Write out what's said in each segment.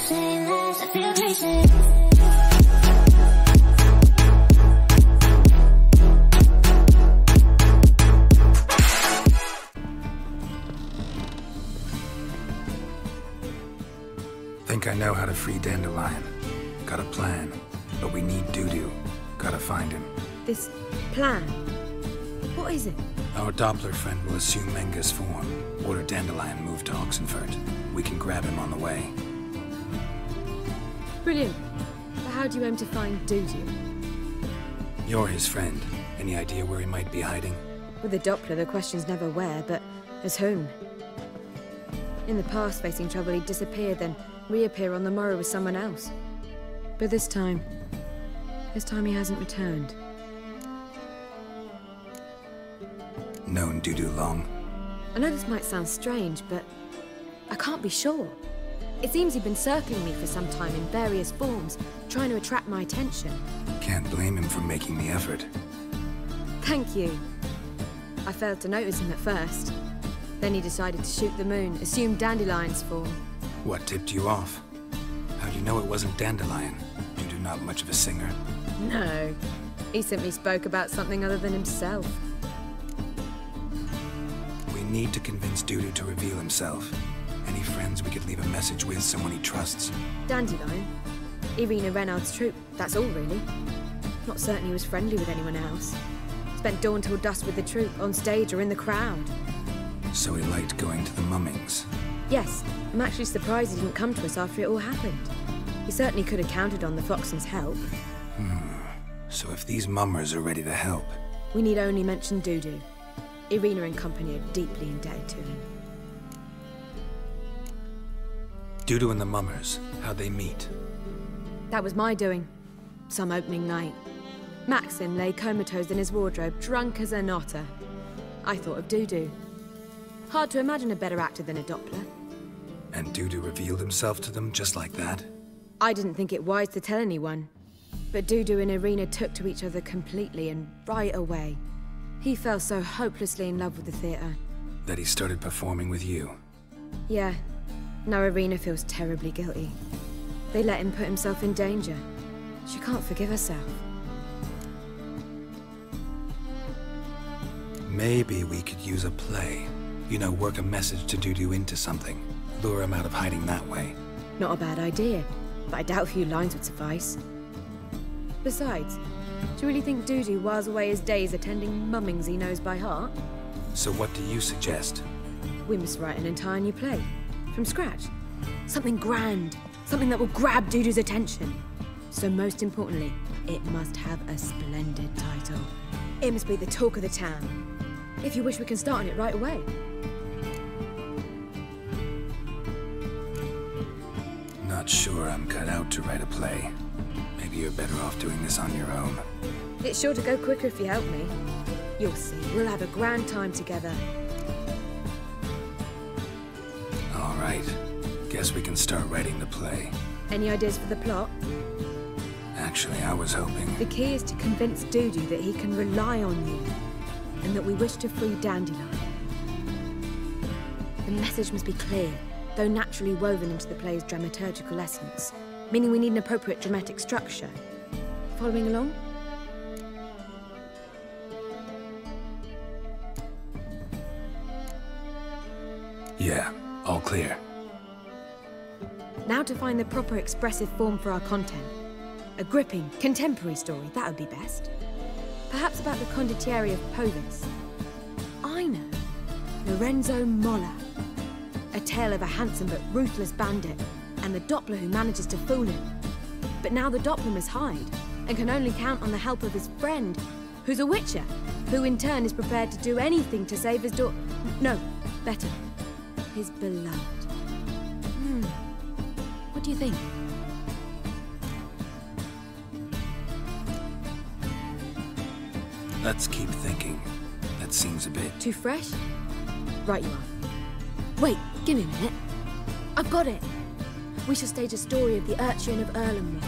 say less, I feel crazy. Think I know how to free Dandelion. Got a plan, but we need Doo-Doo. Gotta find him. This plan? What is it? Our Doppler friend will assume Menga's form. Order Dandelion move to Oxenfurt. We can grab him on the way. Brilliant. But how do you aim to find Doo-Doo? You're his friend. Any idea where he might be hiding? With the Doppler, the question's never where, but as whom. In the past, facing trouble, he'd disappear, then reappear on the morrow with someone else. But this time he hasn't returned. Known Doo-Doo long? I know this might sound strange, but I can't be sure. It seems he'd been circling me for some time in various forms, trying to attract my attention. Can't blame him for making the effort. Thank you. I failed to notice him at first. Then he decided to shoot the moon, assume Dandelion's form. What tipped you off? How'd you know it wasn't Dandelion? Doo-Doo not much of a singer. No. He simply spoke about something other than himself. We need to convince Doo-Doo to reveal himself. Any friends we could leave a message with, someone he trusts? Dandelion? Irina Reynard's troupe, that's all really. Not certain he was friendly with anyone else. Spent dawn till dusk with the troupe, on stage or in the crowd. So he liked going to the mummings? Yes. I'm actually surprised he didn't come to us after it all happened. He certainly could have counted on the Foxton's help. So if these mummers are ready to help... We need only mention Doo-Doo. Irina and company are deeply indebted to him. Doo-Doo and the mummers, how'd they meet? That was my doing. Some opening night. Maxim lay comatose in his wardrobe, drunk as an otter. I thought of Doo-Doo. Hard to imagine a better actor than a Doppler. And Doo-Doo revealed himself to them just like that? I didn't think it wise to tell anyone. But Doo-Doo and Irina took to each other completely and right away. He fell so hopelessly in love with the theatre. That he started performing with you? Yeah. Now Irina feels terribly guilty. They let him put himself in danger. She can't forgive herself. Maybe we could use a play. You know, work a message to Doo-Doo into something. Lure him out of hiding that way. Not a bad idea, but I doubt a few lines would suffice. Besides, do you really think Doo-Doo whiles away his days attending mummings he knows by heart? So what do you suggest? We must write an entire new play. From scratch. Something grand. Something that will grab Doo-Doo's attention. So most importantly, it must have a splendid title. It must be the talk of the town. If you wish, we can start on it right away. Not sure I'm cut out to write a play. Maybe you're better off doing this on your own. It's sure to go quicker if you help me. You'll see, we'll have a grand time together. All right. Guess we can start writing the play. Any ideas for the plot? Actually, I was hoping... The key is to convince Doo-Doo that he can rely on you, and that we wish to free Dandelion. The message must be clear, though naturally woven into the play's dramaturgical essence, meaning we need an appropriate dramatic structure. Following along? Yeah, all clear. Now to find the proper expressive form for our content. A gripping, contemporary story, that would be best. Perhaps about the condottieri of Povis. I know. Lorenzo Molla. A tale of a handsome but ruthless bandit, and the Doppler who manages to fool him. But now the Doppler must hide, and can only count on the help of his friend, who's a witcher, who in turn is prepared to do anything to save his daughter. No, better. His beloved. What do you think? Let's keep thinking. That seems a bit... Too fresh? Right you are. Wait, give me a minute. I've got it. We shall stage a story of the urchin of Erlenwood.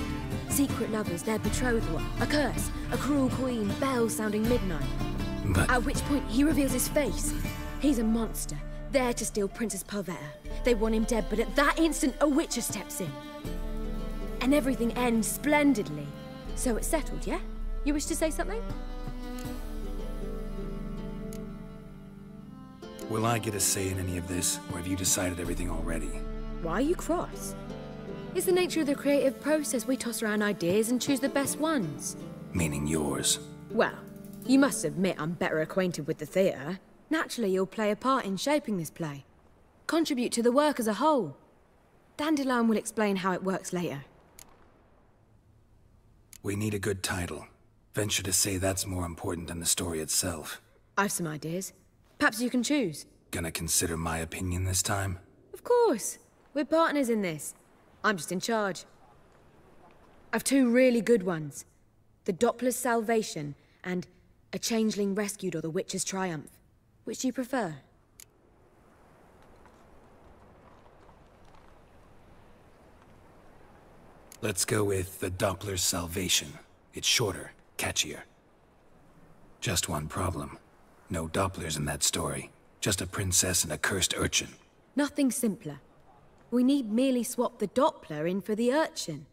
Secret lovers, their betrothal, a curse, a cruel queen, bells sounding midnight. But... At which point he reveals his face. He's a monster, there to steal Princess Parvetta. They want him dead, but at that instant, a Witcher steps in. And everything ends splendidly. So it's settled, yeah? You wish to say something? Will I get a say in any of this, or have you decided everything already? Why are you cross? It's the nature of the creative process. We toss around ideas and choose the best ones. Meaning yours. Well, you must admit I'm better acquainted with the theatre. Naturally, you'll play a part in shaping this play. Contribute to the work as a whole. Dandelion will explain how it works later. We need a good title. Venture to say that's more important than the story itself. I've some ideas. Perhaps you can choose. Gonna consider my opinion this time? Of course. We're partners in this. I'm just in charge. I've two really good ones. The Doppler's Salvation and A Changeling Rescued or The Witcher's Triumph. Which do you prefer? Let's go with The Doppler's Salvation. It's shorter, catchier. Just one problem. No Dopplers in that story. Just a princess and a cursed urchin. Nothing simpler. We need merely swap the Doppler in for the urchin.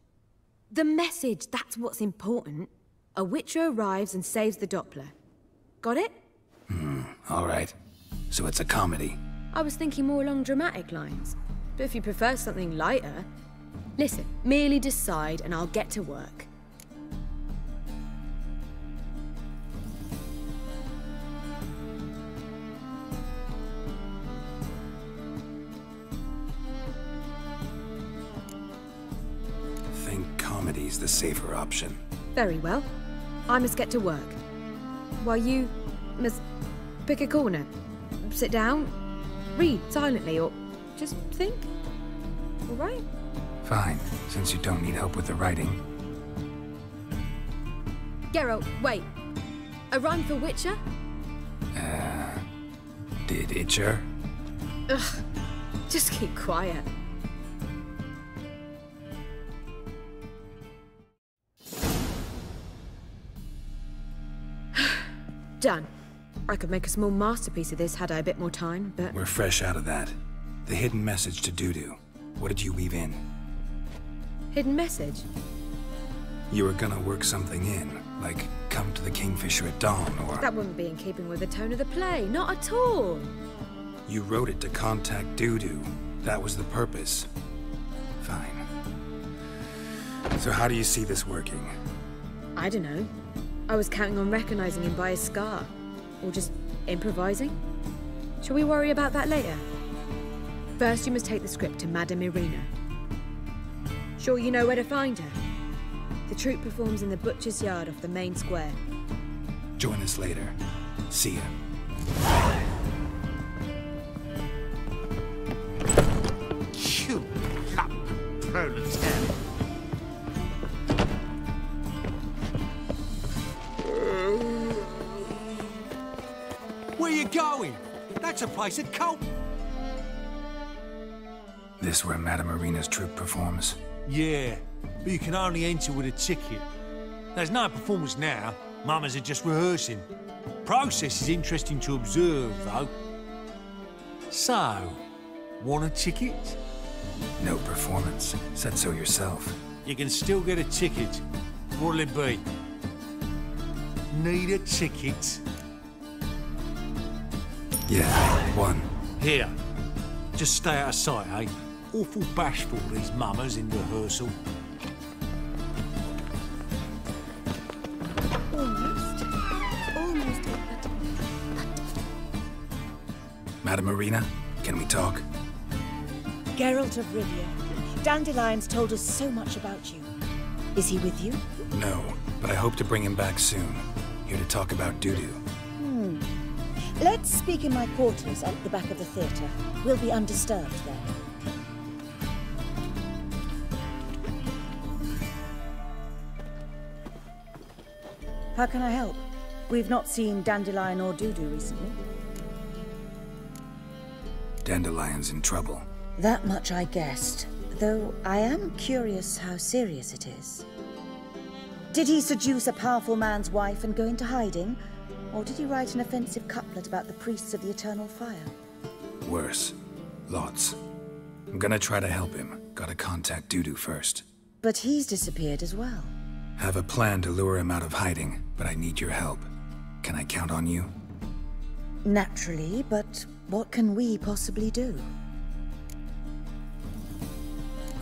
The message, that's what's important. A Witcher arrives and saves the Doppler. Got it? All right. So it's a comedy. I was thinking more along dramatic lines. But if you prefer something lighter... Listen, merely decide and I'll get to work. Think comedy's the safer option. Very well. I must get to work. While you must pick a corner. Sit down, read silently, or just think. All right? Fine, since you don't need help with the writing. Geralt, wait. A rhyme for Witcher? Did Itcher? Ugh. Just keep quiet. Done. I could make a small masterpiece of this had I a bit more time, but... We're fresh out of that. The hidden message to Dudu. What did you weave in? Hidden message? You were gonna work something in, like come to the Kingfisher at dawn, or... That wouldn't be in keeping with the tone of the play, not at all. You wrote it to contact Dudu. That was the purpose. Fine. So how do you see this working? I don't know. I was counting on recognizing him by his scar. Or just improvising. Shall we worry about that later? First, you must take the script to Madame Irina. Sure you know where to find her? The troupe performs in the butcher's yard off the main square. Join us later. See ya. You lump proletariat. Where you going? That's a place of cult. This where Madame Irina's troupe performs? Yeah, but you can only enter with a ticket. There's no performance now. Mamas are just rehearsing. Process is interesting to observe, though. So, want a ticket? No performance. Said so yourself. You can still get a ticket. What'll it be? Need a ticket? Yeah, one. Here. Just stay out of sight, eh? Awful bashful, these mamas in rehearsal. Almost. Madame Irina, can we talk? Geralt of Rivia, Dandelion's told us so much about you. Is he with you? No, but I hope to bring him back soon. Here to talk about Dudu. Let's speak in my quarters at the back of the theatre. We'll be undisturbed there. How can I help? We've not seen Dandelion or Dudu recently. Dandelion's in trouble. That much I guessed, though I am curious how serious it is. Did he seduce a powerful man's wife and go into hiding? Or did he write an offensive couplet about the priests of the eternal fire? Worse. Lots. I'm gonna try to help him. Gotta contact Dudu first. But he's disappeared as well. Have a plan to lure him out of hiding, but I need your help. Can I count on you? Naturally, but what can we possibly do?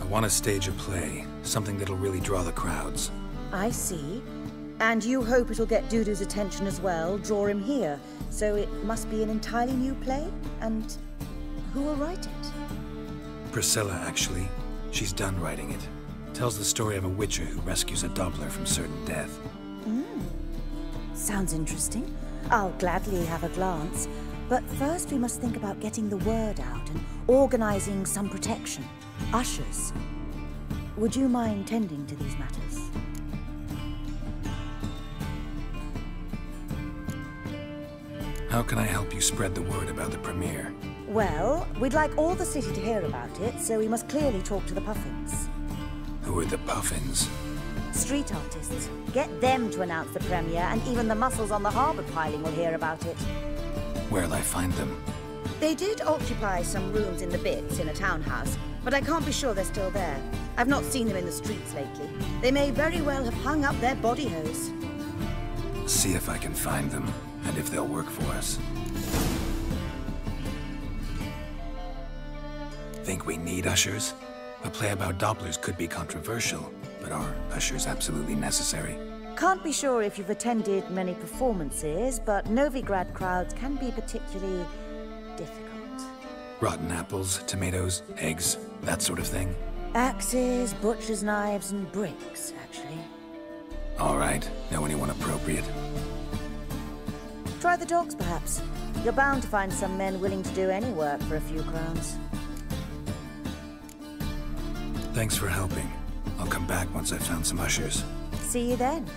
I want to stage a play, something that'll really draw the crowds. I see. And you hope it'll get Dudu's attention as well, draw him here. So it must be an entirely new play? And who will write it? Priscilla, actually. She's done writing it. Tells the story of a witcher who rescues a Doppler from certain death. Sounds interesting. I'll gladly have a glance. But first we must think about getting the word out and organizing some protection. Ushers. Would you mind tending to these matters? How can I help you spread the word about the premiere? Well, we'd like all the city to hear about it, so we must clearly talk to the Puffins. Who are the Puffins? Street artists. Get them to announce the premiere, and even the muscles on the harbour piling will hear about it. Where'll I find them? They did occupy some rooms in the Bits in a townhouse, but I can't be sure they're still there. I've not seen them in the streets lately. They may very well have hung up their body hose. See if I can find them, and if they'll work for us. Think we need ushers? A play about Dopplers could be controversial, but are ushers absolutely necessary? Can't be sure if you've attended many performances, but Novigrad crowds can be particularly difficult. Rotten apples, tomatoes, eggs, that sort of thing? Axes, butcher's knives, and bricks, actually. All right. Know anyone appropriate? Try the dogs, perhaps. You're bound to find some men willing to do any work for a few crowns. Thanks for helping. I'll come back once I've found some ushers. See you then.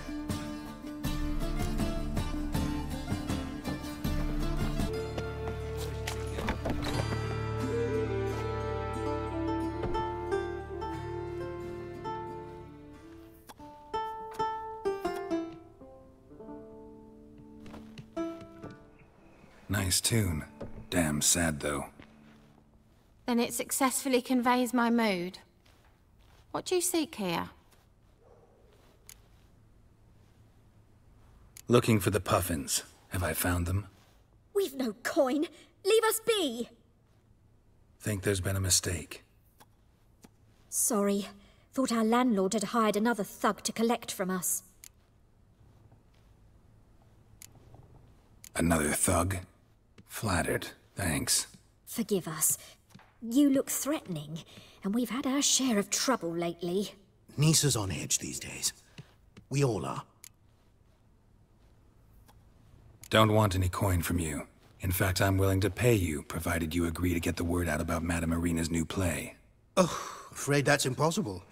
Nice tune. Damn sad, though. Then it successfully conveys my mood. What do you seek here? Looking for the Puffins. Have I found them? We've no coin. Leave us be. Think there's been a mistake. Sorry. Thought our landlord had hired another thug to collect from us. Another thug? Flattered. Thanks. Forgive us. You look threatening, and we've had our share of trouble lately. Nisa's on edge these days. We all are. Don't want any coin from you. In fact, I'm willing to pay you, provided you agree to get the word out about Madame Irina's new play. Oh, afraid that's impossible.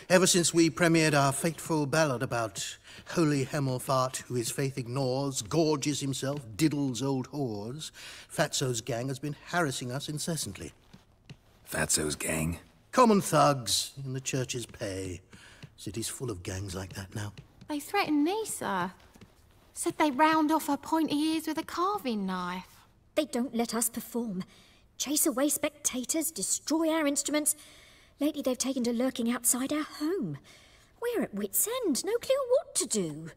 Ever since we premiered our fateful ballad about holy Hemmelfart, who his faith ignores, gorges himself, diddles old whores, Fatso's gang has been harassing us incessantly. Fatso's gang? Common thugs in the church's pay. City's full of gangs like that now. They threatened Nisa. Said they round off her pointy ears with a carving knife. They don't let us perform. Chase away spectators, destroy our instruments. Lately they've taken to lurking outside our home. We're at wit's end, no clue what to do.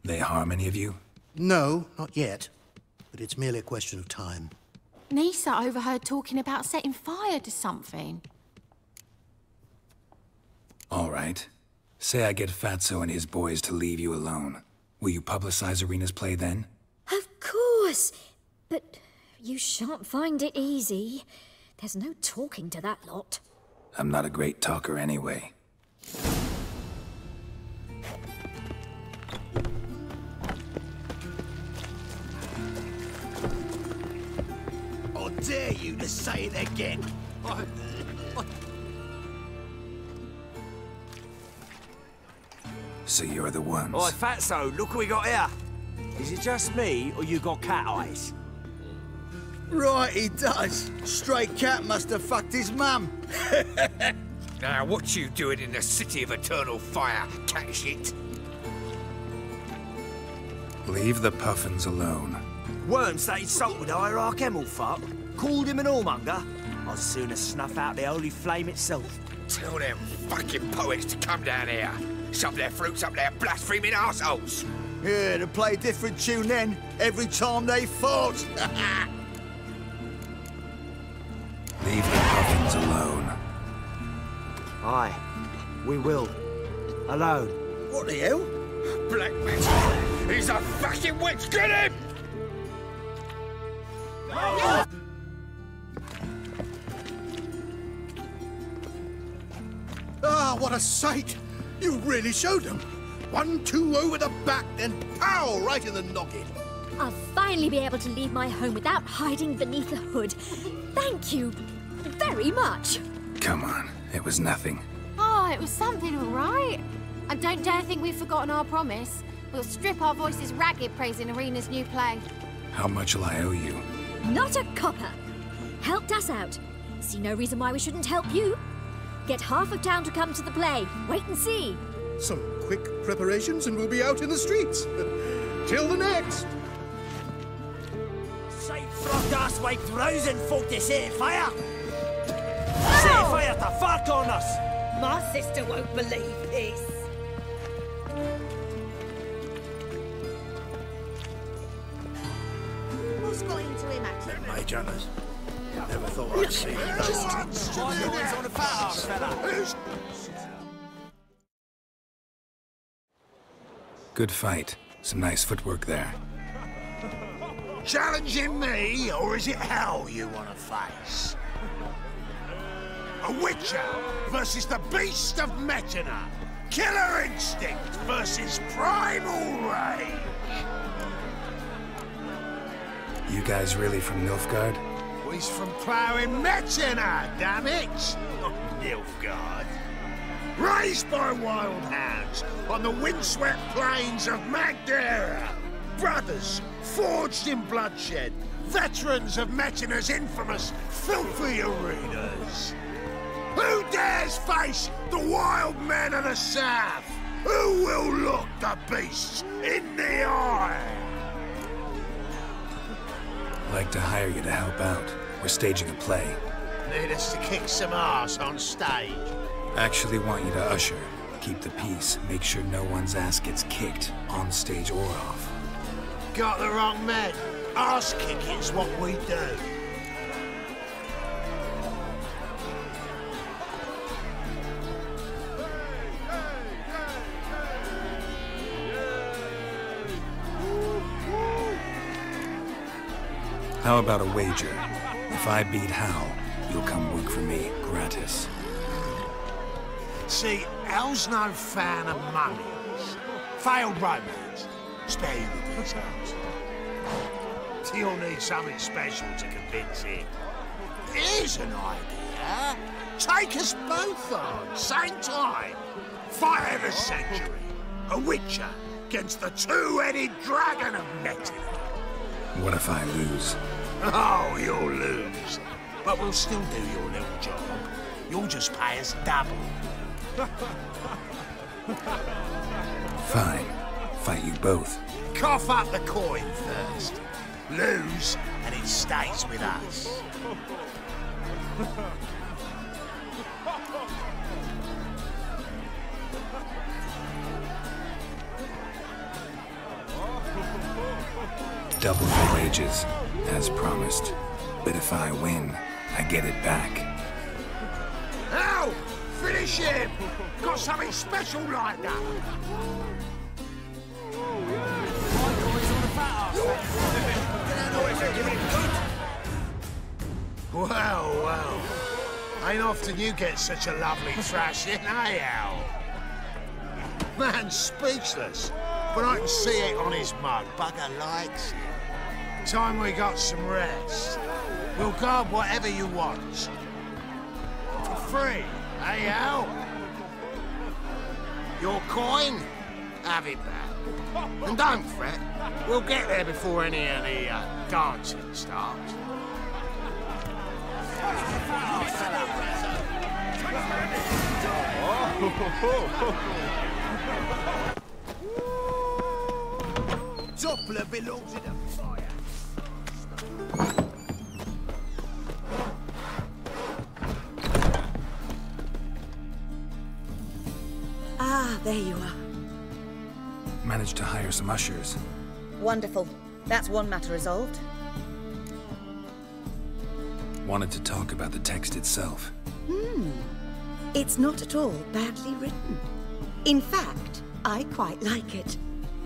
They harm any of you? No, not yet. But it's merely a question of time. Nisa overheard talking about setting fire to something. All right. Say I get Fatso and his boys to leave you alone. Will you publicize Irina's play then? Of course! But you shan't find it easy. There's no talking to that lot. I'm not a great talker anyway. I dare you to say it again. So you're the ones. Oi, Fatso, look what we got here. Is it just me, or you got cat eyes? Right, he does. Stray cat must have fucked his mum. Now, what you doing in the city of eternal fire, cat shit? Leave the Puffins alone. Worms that insulted Iraq Hemmelfart? called him an whoremonger, I'd sooner snuff out the holy flame itself. Tell them fucking poets to come down here. Shove their fruits up their blaspheming arseholes. Yeah, to play a different tune then, every time they fought. Leave the puffins alone. Aye, we will. Alone. What the hell? Black magic. He's a fucking witch. Get him! Ah, what a sight! You really showed them. 1-2 over the back, then pow! Right in the noggin. I'll finally be able to leave my home without hiding beneath a hood. Thank you very much. Come on, it was nothing. Oh, it was something, all right. And don't dare think we've forgotten our promise. We'll strip our voices ragged praising Arena's new play. How much will I owe you? Not a copper. Helped us out. See no reason why we shouldn't help you. Get half of town to come to the play. Wait and see. Some quick preparations and we'll be out in the streets. Till the next. Say flogged us like rousing folk to set fire. Set fire to fuck on us. My sister won't believe this. What's got into him, actually? Mage hunters. Never thought I'd see those. On the fat ass fella. Good fight. Some nice footwork there. Challenging me, or is it hell you want to face? A Witcher versus the Beast of Metina. Killer instinct versus primal rage. You guys really from Nilfgaard? He's from ploughing Metina, damn it! Not Nilfgaard. Raised by wild hounds on the windswept plains of Magdera. Brothers forged in bloodshed. Veterans of Metina's infamous filthy arenas. Who dares face the wild men of the south? Who will look the beasts in the eye? I'd like to hire you to help out. We're staging a play. Need us to kick some ass on stage. Actually want you to usher. Keep the peace. Make sure no one's ass gets kicked, on stage or off. Got the wrong man. Ass kicking's what we do. How about a wager? If I beat Hal, you'll come work for me, gratis. See, Al's no fan of mummies. Failed romance. Spare you the details. You'll need something special to convince him. Here's an idea. Take us both on, same time. Fight of the century. A Witcher against the two-headed dragon of Metina. What if I lose? Oh, you'll lose. But we'll still do your little job. You'll just pay us double. Fine. Fight you both. Cough up the coin first. Lose, and it stays with us. Double the wages, as promised. But if I win, I get it back. Ow! Finish him! Got something special like that! Well, well. Ain't often you get such a lovely thrashing, eh, Al? Man's speechless, but I can see it on his mug. Bugger likes it. Time we got some rest. We'll guard whatever you want. For free, eh, Al? Your coin? Have it back. And don't fret. We'll get there before any of the dancing starts. Doppler belongs in the fire. there you are. Managed to hire some ushers. Wonderful. That's one matter resolved. Wanted to talk about the text itself. It's not at all badly written. In fact, I quite like it.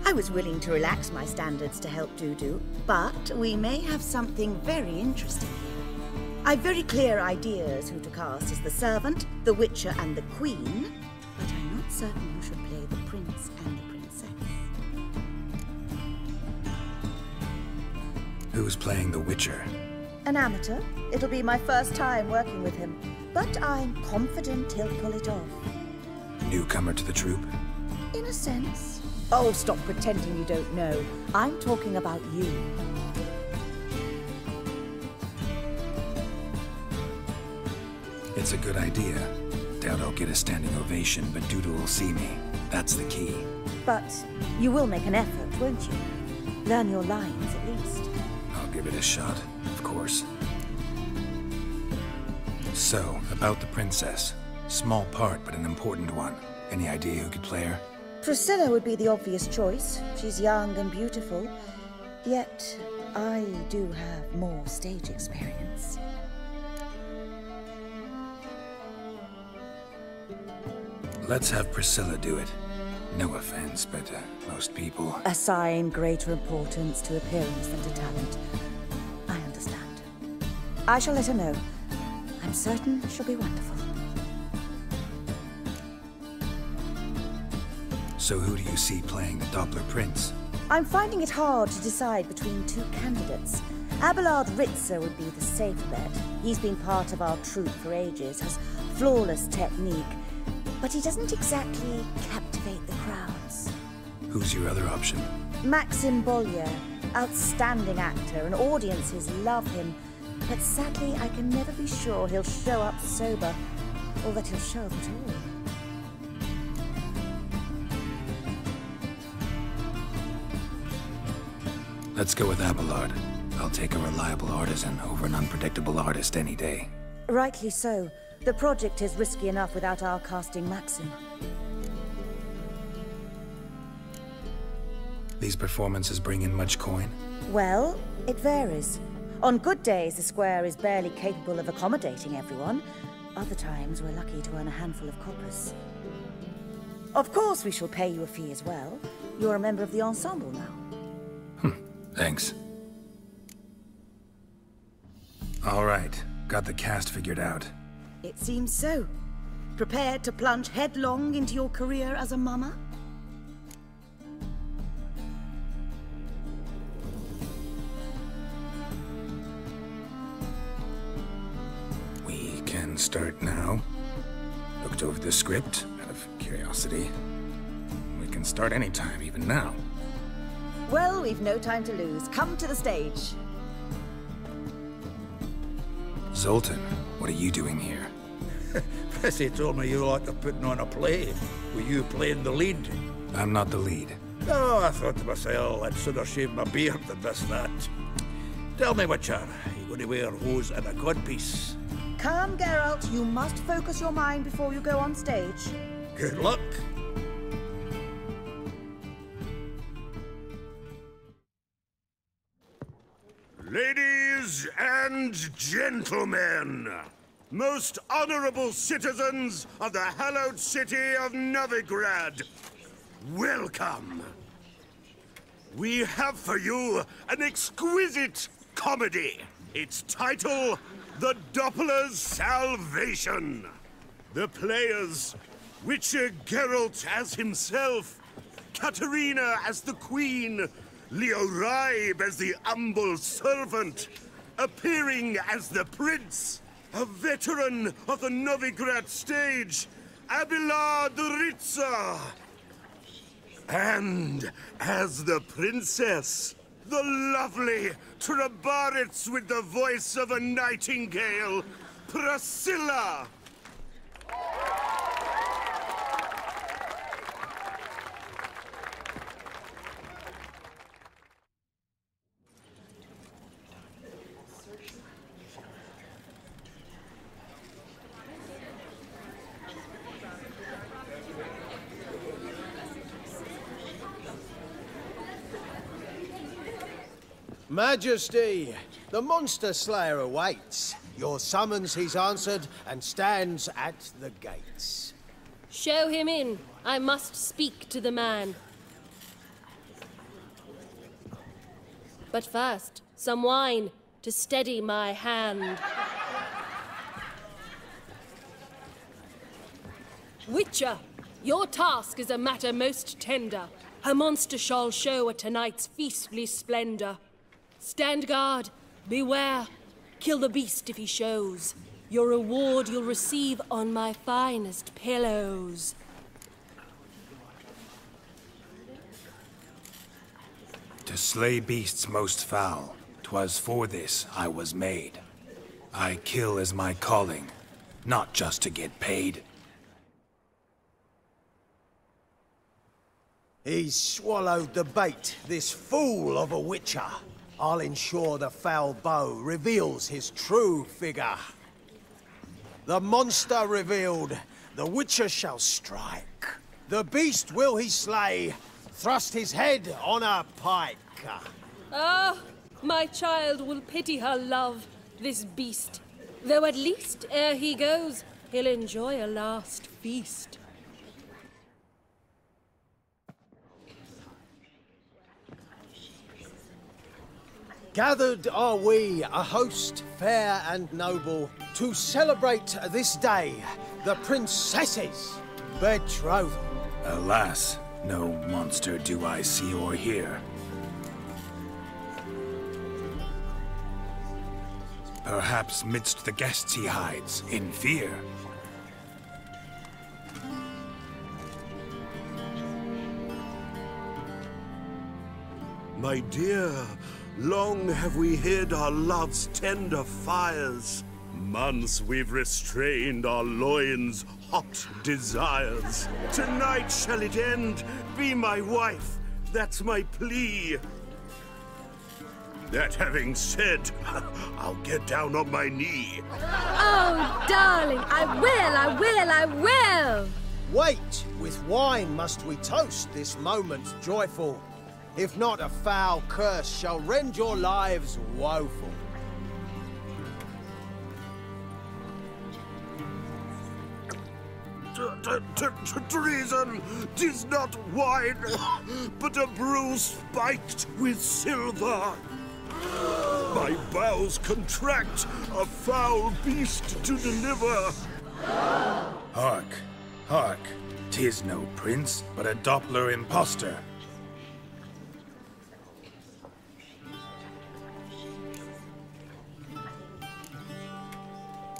I was willing to relax my standards to help Dudu, but we may have something very interesting here. I've very clear ideas who to cast as the servant, the witcher, and the queen, but I'm not certain who should play the prince and the princess. Who's playing the Witcher? An amateur. It'll be my first time working with him, but I'm confident he'll pull it off. Newcomer to the troupe? In a sense. Oh, stop pretending you don't know. I'm talking about you. It's a good idea. Doubt I'll get a standing ovation, but Dudu will see me. That's the key. But you will make an effort, won't you? Learn your lines, at least. I'll give it a shot, of course. So, about the princess. Small part, but an important one. Any idea who could play her? Priscilla would be the obvious choice. She's young and beautiful. Yet, I do have more stage experience. Let's have Priscilla do it. No offense, but most people... Assign greater importance to appearance than to talent. I understand. I shall let her know. I'm certain she'll be wonderful. So who do you see playing the Doppler Prince? I'm finding it hard to decide between two candidates. Abelard Ritzer would be the safer bet. He's been part of our troupe for ages, has flawless technique, but he doesn't exactly captivate the crowds. Who's your other option? Maxim Bollier, outstanding actor, and audiences love him. But sadly, I can never be sure he'll show up sober, or that he'll show up at all. Let's go with Abelard. I'll take a reliable artisan over an unpredictable artist any day. Rightly so. The project is risky enough without our casting Maxim. These performances bring in much coin? Well, it varies. On good days, the square is barely capable of accommodating everyone. Other times, we're lucky to earn a handful of coppers. Of course, we shall pay you a fee as well. You're a member of the ensemble now. Thanks. All right, got the cast figured out. It seems so. Prepared to plunge headlong into your career as a mama? We can start now. Looked over the script, out of curiosity. We can start anytime, even now. Well, we've no time to lose. Come to the stage. Zoltan, what are you doing here? Prissy told me you like to putting on a play. Were you playing the lead? I'm not the lead. Oh, I thought to myself, I'd sooner shave my beard than miss that. Tell me, Witcher, are you going to wear hose and a codpiece? Come, Geralt. You must focus your mind before you go on stage. Good luck. Ladies and gentlemen, most honorable citizens of the hallowed city of Novigrad, welcome. We have for you an exquisite comedy. Its title, The Doppler's Salvation. The players, Witcher Geralt as himself, Katerina as the Queen, Leo Raib as the humble servant, appearing as the Prince, a veteran of the Novigrad stage, Abelard Ritzer. And as the Princess, the lovely Trabaritz with the voice of a nightingale, Priscilla. Majesty, the monster slayer awaits. Your summons he's answered and stands at the gates. Show him in. I must speak to the man. But first, some wine to steady my hand. Witcher, your task is a matter most tender. A monster shall show at tonight's feastly splendor. Stand guard, beware, kill the beast if he shows. Your reward you'll receive on my finest pillows. To slay beasts most foul, 'twas for this I was made. I kill as my calling, not just to get paid. He's swallowed the bait, this fool of a witcher. I'll ensure the foul bow reveals his true figure. The monster revealed, the witcher shall strike. The beast will he slay, thrust his head on a pike. Ah, my child will pity her love, this beast. Though at least, ere he goes, he'll enjoy a last feast. Gathered are we, a host fair and noble, to celebrate this day, the princess's betrothal. Alas, no monster do I see or hear. Perhaps midst the guests he hides, in fear. My dear, long have we hid our love's tender fires. Months we've restrained our loins' hot desires. Tonight shall it end, be my wife, that's my plea. That having said, I'll get down on my knee. Oh, darling, I will! Wait, with wine must we toast this moment joyful. If not, a foul curse shall rend your lives woeful. Treason! 'Tis not wine, but a brew spiked with silver. My bowels contract, a foul beast to deliver. Hark, hark, 'tis no prince, but a Doppler impostor.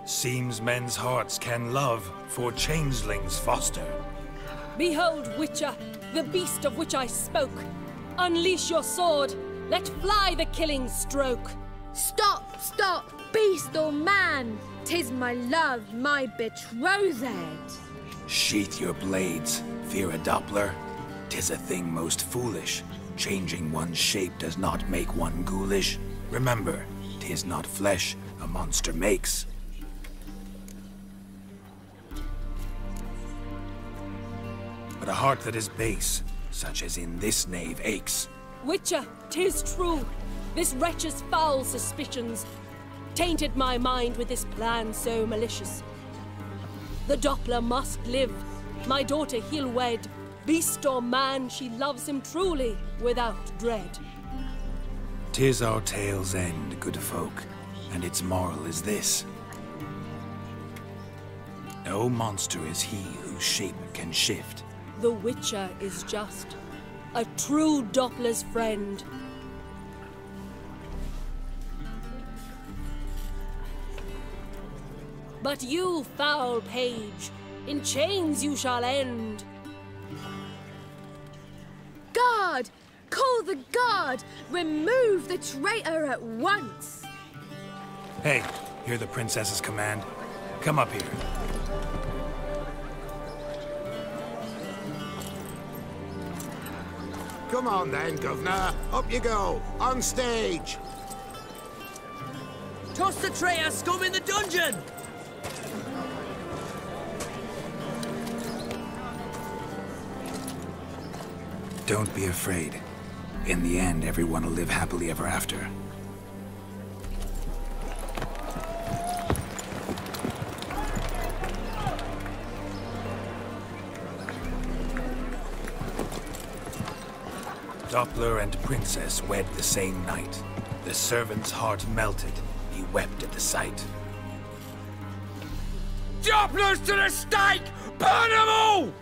Seems men's hearts can love, for changelings foster. Behold, Witcher, the beast of which I spoke. Unleash your sword, let fly the killing stroke. Stop, stop, beast or man! 'Tis my love, my betrothed. Sheath your blades, fear a Doppler. 'Tis a thing most foolish. Changing one's shape does not make one ghoulish. Remember, 'tis not flesh a monster makes. But a heart that is base, such as in this knave aches. Witcher, 'tis true. This wretch's foul suspicions tainted my mind with this plan so malicious. The Doppler must live. My daughter he'll wed. Beast or man, she loves him truly, without dread. 'Tis our tale's end, good folk, and its moral is this. No monster is he whose shape can shift. The Witcher is just a true Doppler's friend. But you, foul page, in chains you shall end. Guard! Call the guard! Remove the traitor at once! Hey, hear the princess's command? Come up here. Come on then, Governor. Up you go. On stage. Toss the traitor scum in the dungeon! Don't be afraid. In the end, everyone will live happily ever after. Doppler and Princess wed the same night. The servant's heart melted. He wept at the sight. Dopplers to the stake! Burn them all!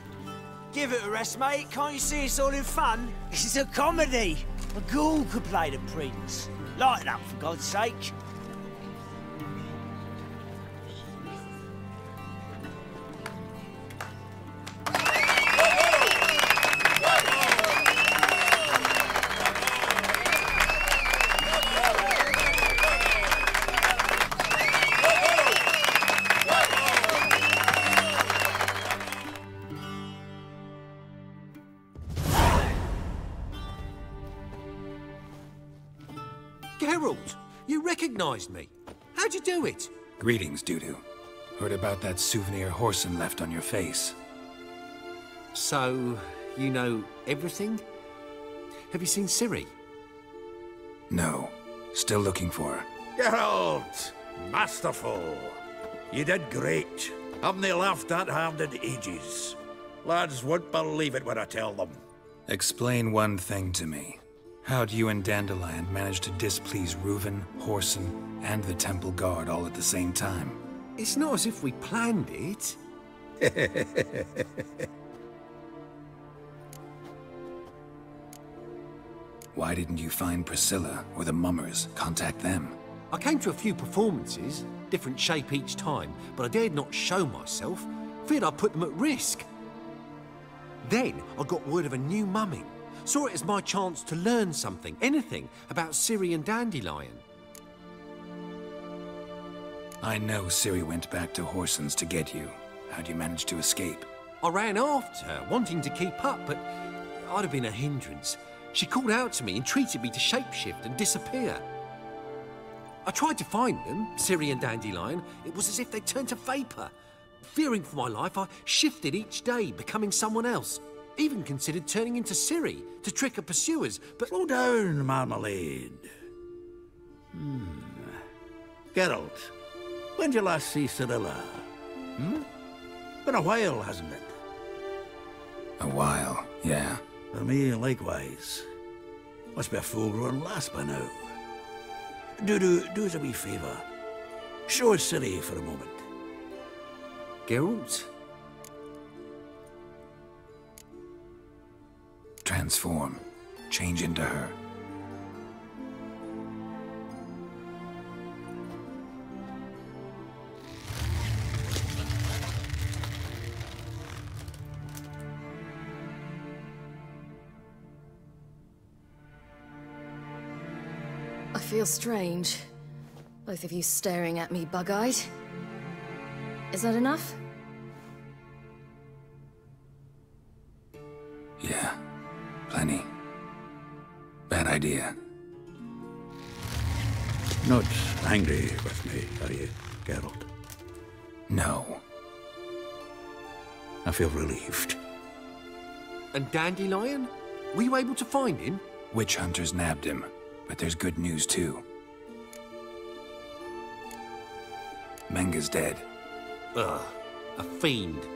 Give it a rest, mate. Can't you see it's all in fun? This is a comedy. A ghoul could play the prince. Lighten up, for God's sake. Geralt, you recognized me. How'd you do it? Greetings, Dudu. Heard about that souvenir Whoreson left on your face. So, you know everything? Have you seen Ciri? No. Still looking for her. Geralt! Masterful! You did great. Haven't they laughed that hard in ages? Lads won't believe it when I tell them. Explain one thing to me. How'd you and Dandelion manage to displease Reuven, Whoreson, and the Temple Guard all at the same time? It's not as if we planned it. Why didn't you find Priscilla or the Mummers? Contact them. I came to a few performances, different shape each time, but I dared not show myself. Feared I'd put them at risk. Then I got word of a new mumming. Saw it as my chance to learn something, anything, about Ciri and Dandelion. I know Ciri went back to Whoreson's to get you. How'd you manage to escape? I ran after her, wanting to keep up, but I'd have been a hindrance. She called out to me, entreated me to shapeshift and disappear. I tried to find them, Ciri and Dandelion. It was as if they'd turned to vapour. Fearing for my life, I shifted each day, becoming someone else. Even considered turning into Ciri to trick her pursuers, but... Slow down, Marmalade. Geralt, when did you last see Cirilla? Been a while, hasn't it? A while, yeah. For me, likewise. Must be a full-grown lass by now. Do us a wee favour. Show us Ciri for a moment. Geralt? Transform. Change into her. I feel strange. Both of you staring at me bug-eyed. Is that enough? Yeah. Plenty. Bad idea. Not angry with me, are you, Geralt? No. I feel relieved. And Dandelion? Were you able to find him? Witch hunters nabbed him, but there's good news too. Menga's dead. Ugh, a fiend.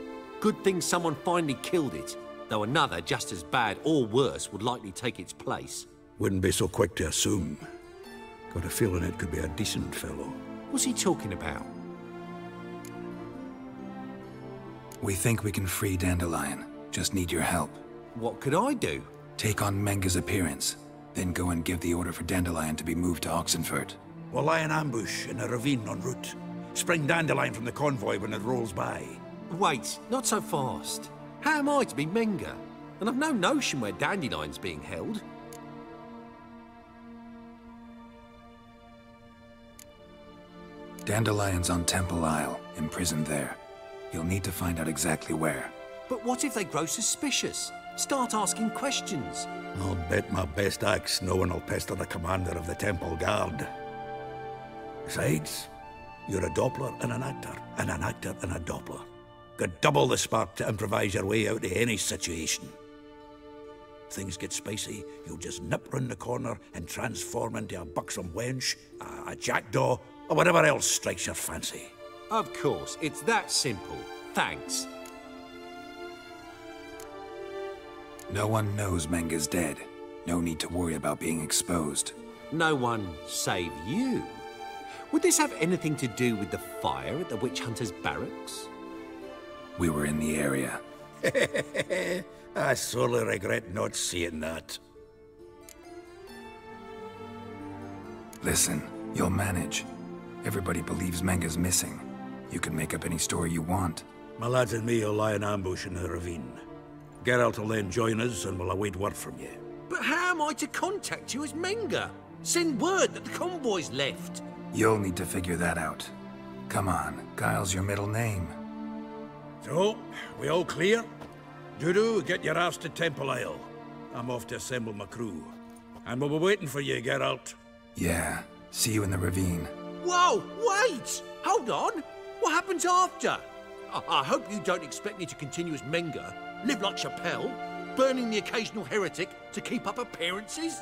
Good thing someone finally killed it. Though another, just as bad or worse, would likely take its place. Wouldn't be so quick to assume. Got a feeling it could be a decent fellow. What's he talking about? We think we can free Dandelion. Just need your help. What could I do? Take on Menga's appearance. Then go and give the order for Dandelion to be moved to Oxenfurt. We'll lie in ambush in a ravine en route. Spring Dandelion from the convoy when it rolls by. Wait, not so fast. How am I to be Menga? And I've no notion where Dandelion's being held. Dandelion's on Temple Isle, imprisoned there. You'll need to find out exactly where. But what if they grow suspicious? Start asking questions? I'll bet my best axe no one will pester the commander of the Temple Guard. Besides, you're a Doppler and an actor and a Doppler. Got double the spark to improvise your way out of any situation. Things get spicy, you'll just nip round the corner and transform into a buxom wench, a jackdaw, or whatever else strikes your fancy. Of course, it's that simple. Thanks. No one knows Menga's dead. No need to worry about being exposed. No one save you? Would this have anything to do with the fire at the witch hunter's barracks? We were in the area. I sorely regret not seeing that. Listen, you'll manage. Everybody believes Menga's missing. You can make up any story you want. My lads and me will lie in ambush in the ravine. Geralt will then join us and we'll await word from you. But how am I to contact you as Menga? Send word that the convoy's left. You'll need to figure that out. Come on, Guile's your middle name. So, we all clear? Dudu, get your ass to Temple Isle. I'm off to assemble my crew. And we'll be waiting for you, Geralt. Yeah, see you in the ravine. Whoa, wait! Hold on! What happens after? I hope you don't expect me to continue as Menga, live like Chappelle, burning the occasional heretic to keep up appearances?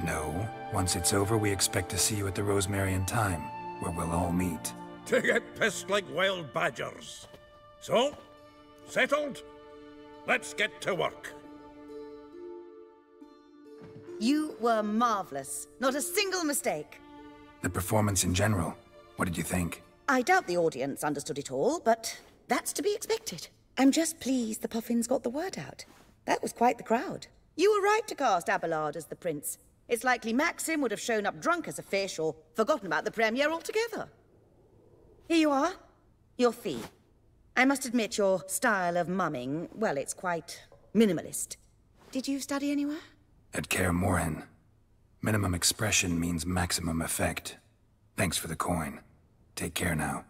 No. Once it's over, we expect to see you at the Rosemary in Time, where we'll all meet. To get pissed like wild badgers. So, settled? Let's get to work. You were marvelous. Not a single mistake. The performance in general, what did you think? I doubt the audience understood it all, but that's to be expected. I'm just pleased the Puffins got the word out. That was quite the crowd. You were right to cast Abelard as the prince. It's likely Maxim would have shown up drunk as a fish or forgotten about the premiere altogether. Here you are. Your fee. I must admit your style of mumming, well, it's quite minimalist. Did you study anywhere? At Kaer Morhen. Minimum expression means maximum effect. Thanks for the coin. Take care now.